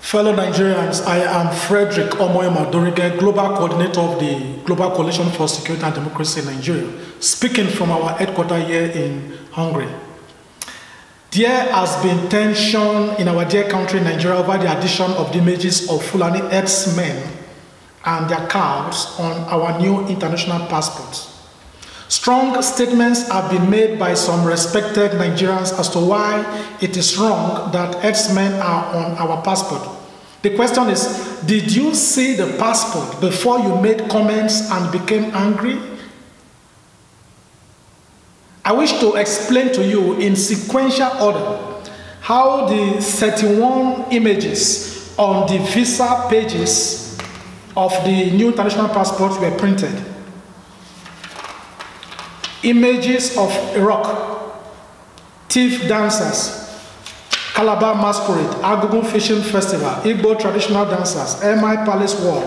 Fellow Nigerians, I am Frederick Odorige, Global Coordinator of the Global Coalition for Security and Democracy in Nigeria, speaking from our headquarters here in Hungary. There has been tension in our dear country, Nigeria, over the addition of the images of Fulani herdsmen and their cows on our new international passports. Strong statements have been made by some respected Nigerians as to why it is wrong that herdsmen are on our passport. The question is, did you see the passport before you made comments and became angry? I wish to explain to you in sequential order how the 31 images on the visa pages of the new international passports were printed. Images of Iraq, thief dancers, Calabar masquerade, Agogo fishing festival, Igbo traditional dancers, MI Palace wall,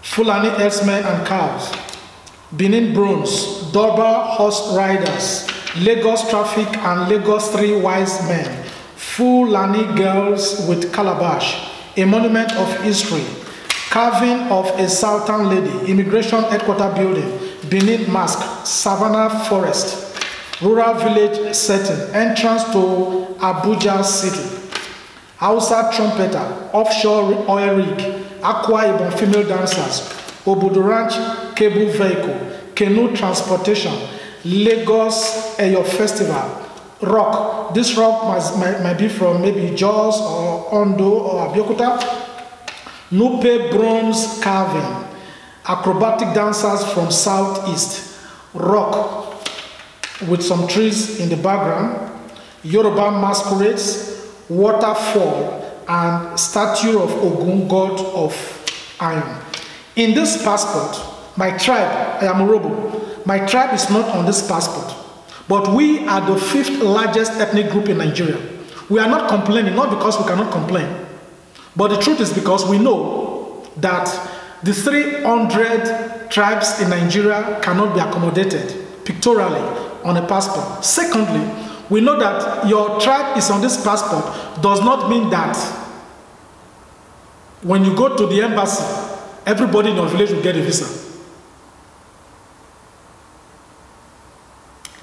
Fulani herdsmen and cows, Benin bronze, Durbar horse riders, Lagos traffic and Lagos three wise men, Fulani girls with calabash, a monument of history, carving of a Sultan lady, immigration headquarter building, Benin mask, Savannah forest, rural village setting, entrance to Abuja city, Hausa trumpeter, offshore oil rig, Akwa Ibom female dancers, Obudu Ranch cable vehicle, canoe transportation, Lagos Eyo festival, rock. This rock might be from maybe Jos or Ondo or Abeokuta. Nupe bronze carving, acrobatic dancers from southeast, rock with some trees in the background, Yoruba masquerades, waterfall, and statue of Ogun, god of iron. In this passport, my tribe, I am Urobo, my tribe is not on this passport, but we are the 5th largest ethnic group in Nigeria. We are not complaining, not because we cannot complain, but the truth is because we know that the 300 tribes in Nigeria cannot be accommodated pictorially on a passport. Secondly, we know that your tribe is on this passport does not mean that when you go to the embassy, everybody in your village will get a visa.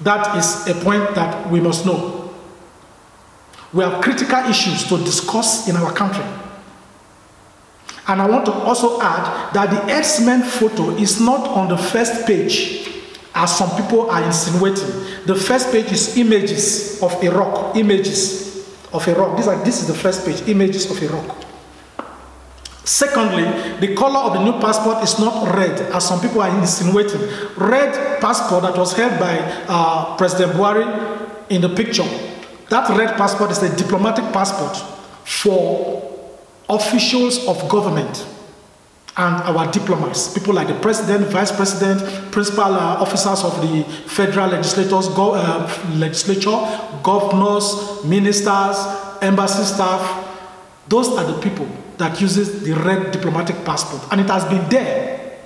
That is a point that we must know. We have critical issues to discuss in our country. And I want to also add that the herdsmen photo is not on the first page, as some people are insinuating. The first page is images of a rock, images of a rock. This is the first page, images of a rock. Secondly, the color of the new passport is not red, as some people are insinuating. Red passport that was held by President Buhari in the picture, that red passport is a diplomatic passport for officials of government and our diplomats, people like the president, vice president, principal officers of the federal legislators, legislature, governors, ministers, embassy staff. Those are the people that uses the red diplomatic passport, and it has been there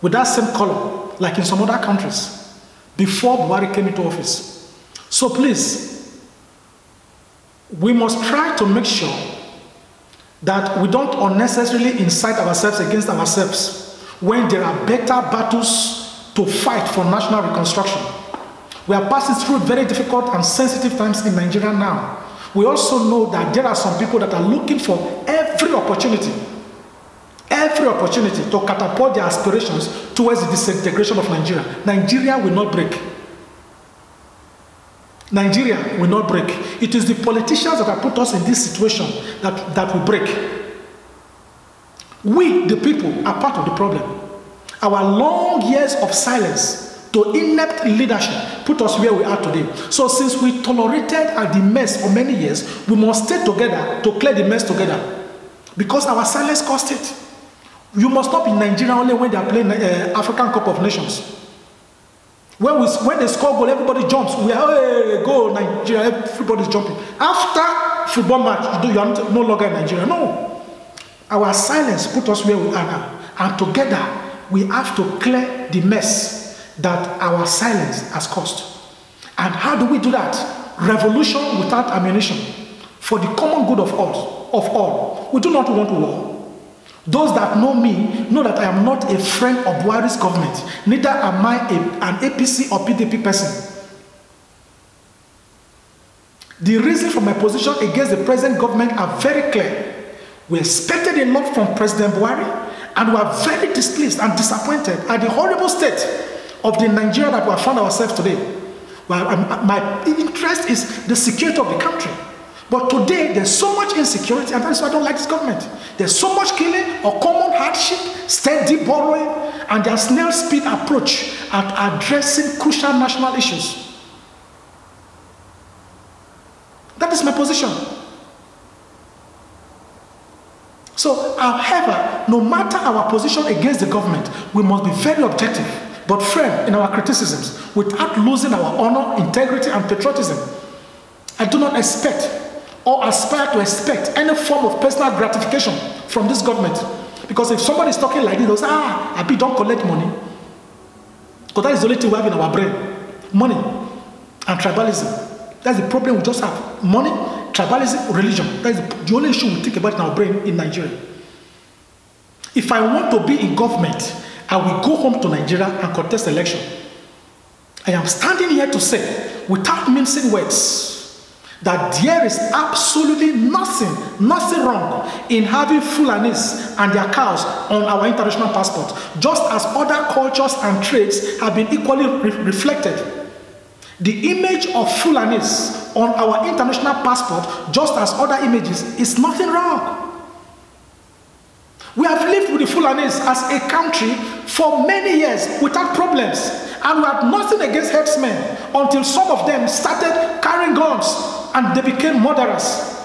with that same color like in some other countries before Buhari came into office. So please, we must try to make sure that we don't unnecessarily incite ourselves against ourselves when there are better battles to fight for national reconstruction. We are passing through very difficult and sensitive times in Nigeria now. We also know that there are some people that are looking for every opportunity to catapult their aspirations towards the disintegration of Nigeria. Nigeria will not break. Nigeria will not break. It is the politicians that have put us in this situation that will break. We, the people, are part of the problem. Our long years of silence to inept leadership put us where we are today. So since we tolerated the mess for many years, we must stay together to clear the mess together. Because our silence cost it. You must not be Nigeria only when they are playing African Cup of Nations. When they score goal, everybody jumps. We are, hey, go Nigeria, everybody's jumping. After football match, you are no longer in Nigeria. No. Our silence put us where we are now. And together, we have to clear the mess that our silence has caused. And how do we do that? Revolution without ammunition. For the common good of all. of all. We do not want war. Those that know me know that I am not a friend of Buhari's government. Neither am I an APC or PDP person. The reasons for my position against the present government are very clear. We expected a lot from President Buhari, and we are very displeased and disappointed at the horrible state of the Nigeria that we have found ourselves today. Well, my interest is the security of the country. But today, there's so much insecurity, and that's why I don't like this government. There's so much killing or common hardship, steady borrowing, and their snail speed approach at addressing crucial national issues. That is my position. So, however, no matter our position against the government, we must be very objective, but firm in our criticisms, without losing our honor, integrity, and patriotism. I do not expect or aspire to expect any form of personal gratification from this government. Because if somebody is talking like this, they'll say, Abi, don't collect money. Because that is the only thing we have in our brain. Money and tribalism. That's the problem we just have. Money, tribalism, religion. That is the only issue we think about in our brain in Nigeria. If I want to be in government, I will go home to Nigeria and contest election. I am standing here to say, without mincing words, that there is absolutely nothing wrong in having Fulanis and their cows on our international passport, just as other cultures and trades have been equally reflected. The image of Fulanis on our international passport, just as other images, is nothing wrong. We have lived with the Fulanis as a country for many years without problems, and we had nothing against herdsmen until some of them started carrying guns and they became murderers.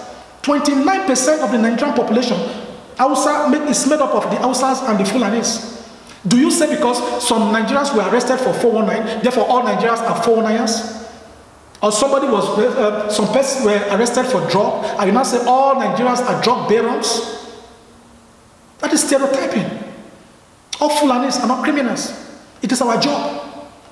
29% of the Nigerian population is made up of the Hausas and the Fulanis. Do you say because some Nigerians were arrested for 419, therefore all Nigerians are 419ers? Or some persons were arrested for drug, and you now say all Nigerians are drug barons? That is stereotyping. All Fulanis are not criminals. It is our job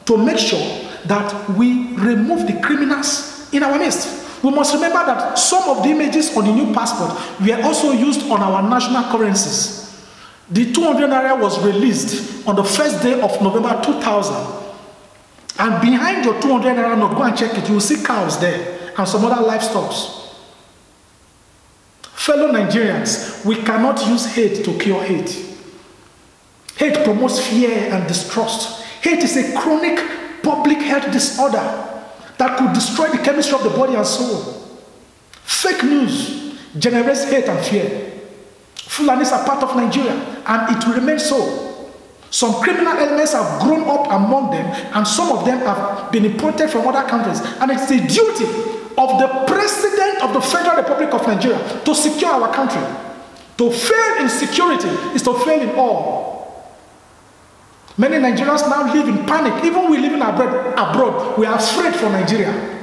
to make sure that we remove the criminals in our midst. We must remember that some of the images on the new passport were also used on our national currencies. The 200 naira was released on the first day of November 2000. And behind your 200 naira note, go and check it, you will see cows there and some other livestock. Fellow Nigerians, we cannot use hate to cure hate. Hate promotes fear and distrust. Hate is a chronic public health disorder that could destroy the chemistry of the body and soul. Fake news generates hate and fear. Fulanis are part of Nigeria, and it will remain so. Some criminal elements have grown up among them, and some of them have been imported from other countries. And it's the duty of the President of the Federal Republic of Nigeria to secure our country. To fail in security is to fail in all. Many Nigerians now live in panic. Even we living abroad, we are afraid for Nigeria.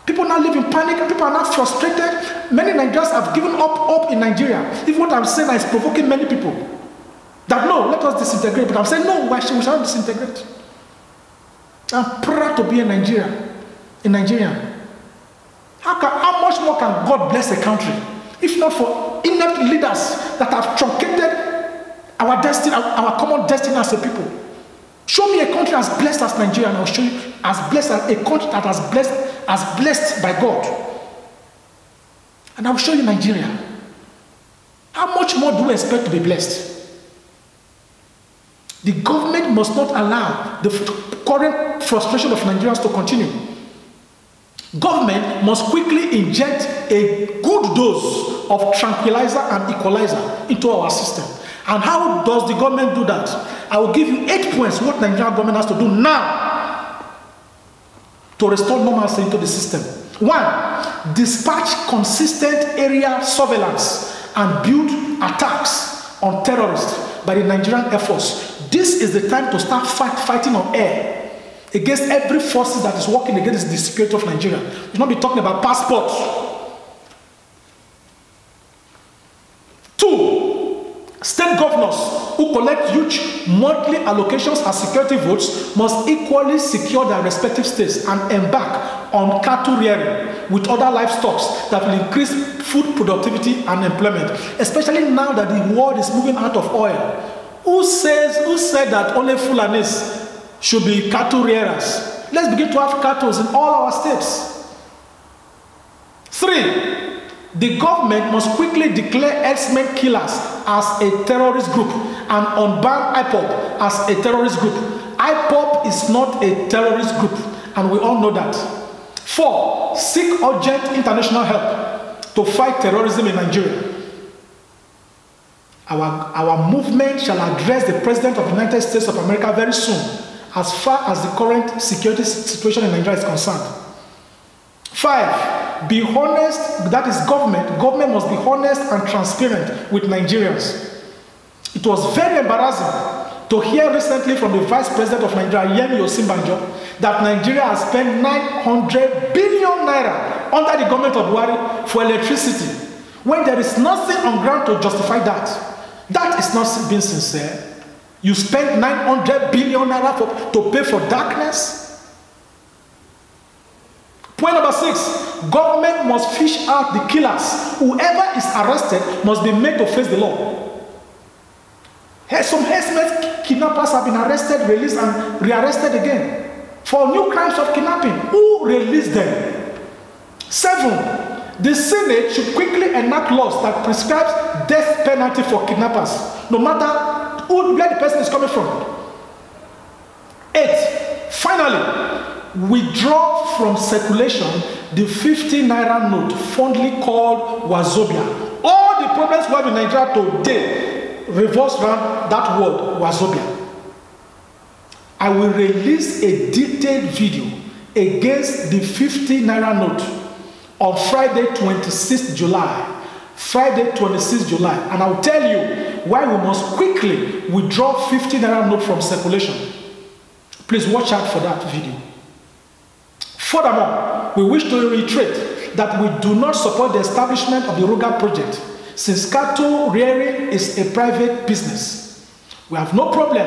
People now live in panic, and people are now frustrated. Many Nigerians have given up hope in Nigeria. Even what I'm saying is provoking many people. That no, let us disintegrate. But I'm saying no, we shall not disintegrate. I'm proud to be a Nigerian. How much more can God bless a country if not for inept leaders that have truncated our destiny, our common destiny as a people? Show me a country as blessed as Nigeria, and I'll show you as blessed as a country that as blessed by God. And I'll show you Nigeria. How much more do we expect to be blessed? The government must not allow the current frustration of Nigerians to continue. Government must quickly inject a good dose of tranquilizer and equalizer into our system. And how does the government do that? I will give you 8 points what Nigerian government has to do now to restore normalcy into the system. 1, dispatch consistent area surveillance and build attacks on terrorists by the Nigerian Air Force. This is the time to start fighting on air against every force that is working against the security of Nigeria. We should not be talking about passports. 2, state governors who collect huge monthly allocations as security votes must equally secure their respective states and embark on cattle rearing with other livestock that will increase food productivity and employment, especially now that the world is moving out of oil. Who said that only Fulanis should be cattle rearers? Let's begin to have cattle in all our states. 3. The government must quickly declare herdsmen killers as a terrorist group and unban IPOB as a terrorist group. IPOB is not a terrorist group, and we all know that. 4. Seek urgent international help to fight terrorism in Nigeria. Our movement shall address the President of the United States of America very soon, as far as the current security situation in Nigeria is concerned. 5. Be honest, that is government. Government must be honest and transparent with Nigerians. It was very embarrassing to hear recently from the Vice President of Nigeria, Yemi Osinbajo, that Nigeria has spent 900 billion naira under the government of Buhari for electricity, when there is nothing on ground to justify that. That is not being sincere. You spend 900 billion naira to pay for darkness. Point number 6, government must fish out the killers. Whoever is arrested must be made to face the law. Some herdsmen kidnappers have been arrested, released, and rearrested again for new crimes of kidnapping. Who released them? 7, the Senate should quickly enact laws that prescribes death penalty for kidnappers, no matter where the person is coming from. 8, finally, withdraw from circulation the 50 naira note fondly called Wazobia. All the problems we have in Nigeria today revolves around that word, Wazobia. I will release a detailed video against the 50 naira note on Friday 26th July. Friday 26th July. And I'll tell you why we must quickly withdraw 50 naira note from circulation. Please watch out for that video. Furthermore, we wish to reiterate that we do not support the establishment of the Ruga project, since cattle rearing is a private business. We have no problem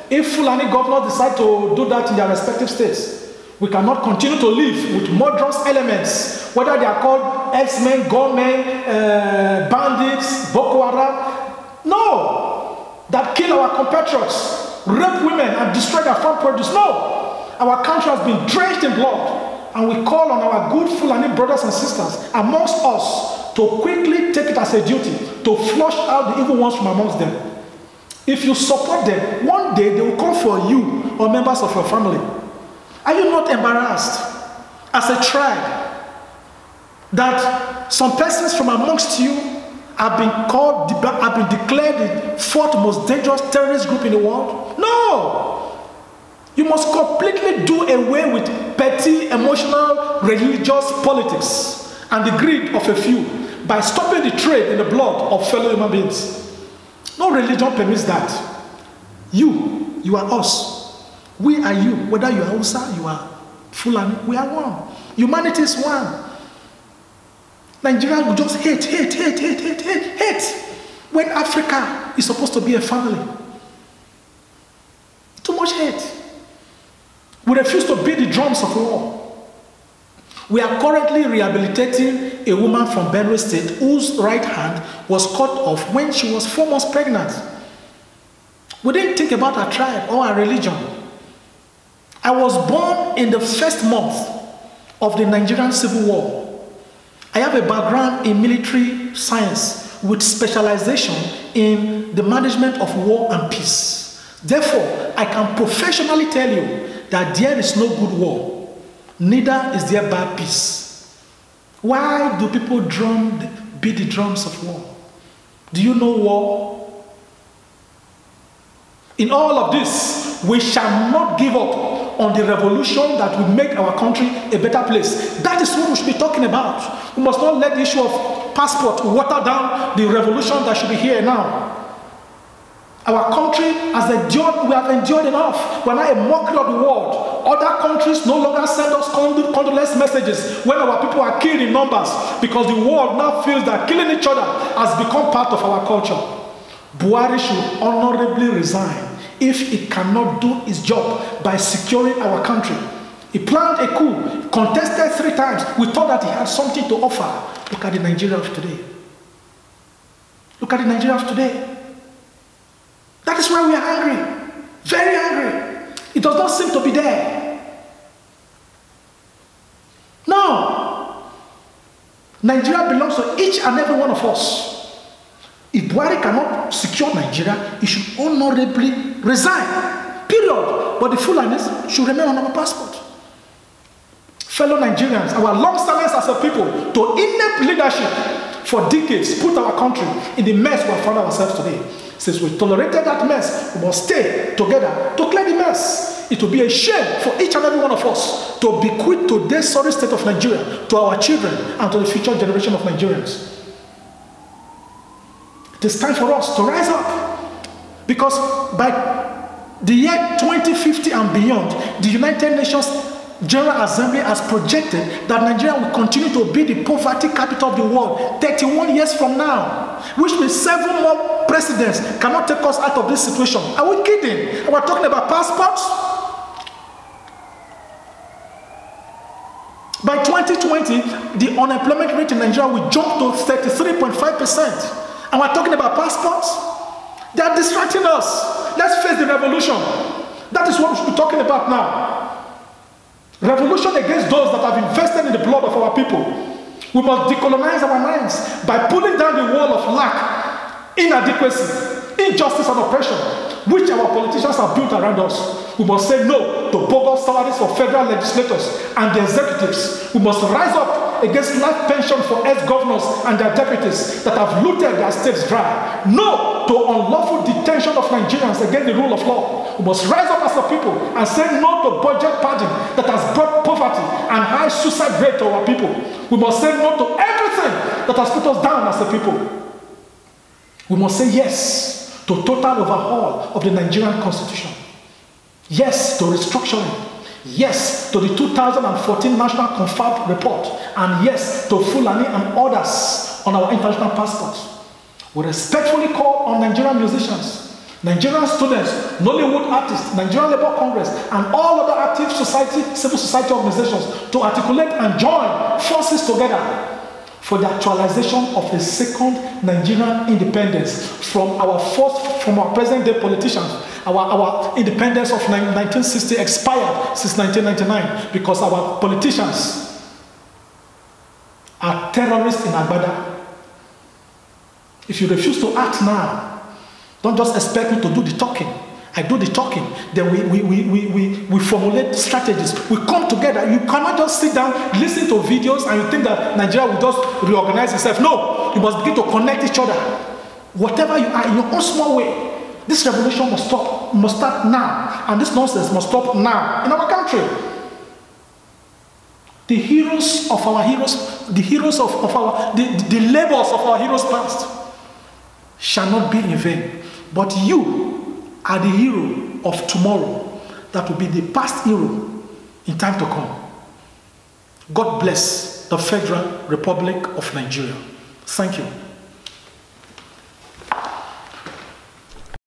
if Fulani governors decide to do that in their respective states. We cannot continue to live with murderous elements, whether they are called X-Men, gunmen, bandits, Boko Haram. No! That kill our compatriots, rape women, and destroy their farm produce. No! Our country has been drenched in blood, and we call on our good Fulani brothers and sisters amongst us to quickly take it as a duty to flush out the evil ones from amongst them. If you support them, one day they will come for you or members of your family. Are you not embarrassed as a tribe that some persons from amongst you have been declared the 4th most dangerous terrorist group in the world? No! You must completely do away with petty, emotional, religious politics and the greed of a few by stopping the trade in the blood of fellow human beings. No religion permits that. You are us. We are you. Whether you are Hausa, you are Fulani, we are one. Humanity is one. Nigeria will just hate. When Africa is supposed to be a family. Too much hate. We refuse to beat the drums of war. We are currently rehabilitating a woman from Benue State whose right hand was cut off when she was 4 months pregnant. We didn't think about our tribe or our religion. I was born in the 1st month of the Nigerian Civil War. I have a background in military science with specialization in the management of war and peace. Therefore, I can professionally tell you that there is no good war, neither is there bad peace. Why do people beat the drums of war? Do you know war? In all of this, we shall not give up on the revolution that will make our country a better place. That is what we should be talking about. We must not let the issue of passport water down the revolution that should be here now. Our country has endured, we have endured enough. We are now a mockery of the world. Other countries no longer send us condolence messages when our people are killed in numbers, because the world now feels that killing each other has become part of our culture. Buhari should honorably resign if he cannot do his job by securing our country. He planned a coup, contested 3 times. We thought that he had something to offer. Look at the Nigeria of today. Look at the Nigeria of today. That is why we are angry. Very angry. It does not seem to be there. No. Nigeria belongs to each and every one of us. If Buhari cannot secure Nigeria, he should honorably resign. Period. But the Fulanis should remain on our passport. Fellow Nigerians, our long silence as a people to inept leadership for decades put our country in the mess we have found ourselves today. Since we tolerated that mess, we must stay together to clear the mess. It will be a shame for each and every one of us to bequeath today's sorry state of Nigeria to our children and to the future generation of Nigerians. It is time for us to rise up, because by the year 2050 and beyond, the United Nations General Assembly has projected that Nigeria will continue to be the poverty capital of the world 31 years from now, which means 7 more presidents cannot take us out of this situation. Are we kidding? We're talking about passports. By 2020, the unemployment rate in Nigeria will jump to 33.5%. And we're talking about passports. They are distracting us. Let's face the revolution. That is what we should be talking about now. Revolution against those that have invested in the blood of our people. We must decolonize our minds by pulling down the wall of lack, inadequacy, injustice and oppression, which our politicians have built around us. We must say no to bogus salaries for federal legislators and the executives. We must rise up against life pension for ex-governors and their deputies that have looted their states dry. No to unlawful detention of Nigerians against the rule of law. We must rise up as a people and say no to budget padding that has brought poverty and high suicide rate to our people. We must say no to everything that has put us down as a people. We must say yes to total overhaul of the Nigerian constitution. Yes to restructuring. Yes to the 2014 National Confab Report. And yes to Fulani and others on our international passports. We respectfully call on Nigerian musicians, Nigerian students, Nollywood artists, Nigerian Labour Congress, and all other active civil society organizations to articulate and join forces together for the actualization of a second Nigerian independence from our present day politicians. Our independence of 1960 expired since 1999 because our politicians are terrorists in Agbada. If you refuse to act now, don't just expect me to do the talking. I do the talking. Then we formulate strategies. We come together. You cannot just sit down, listen to videos, and you think that Nigeria will just reorganize itself. No, you must begin to connect each other. Whatever you are, in your own small way. This revolution must stop. Must start now. And this nonsense must stop now in our country. The heroes of our heroes, the heroes of our, the labors of our heroes past shall not be in vain. But you are the hero of tomorrow that will be the past hero in time to come. God bless the Federal Republic of Nigeria. Thank you.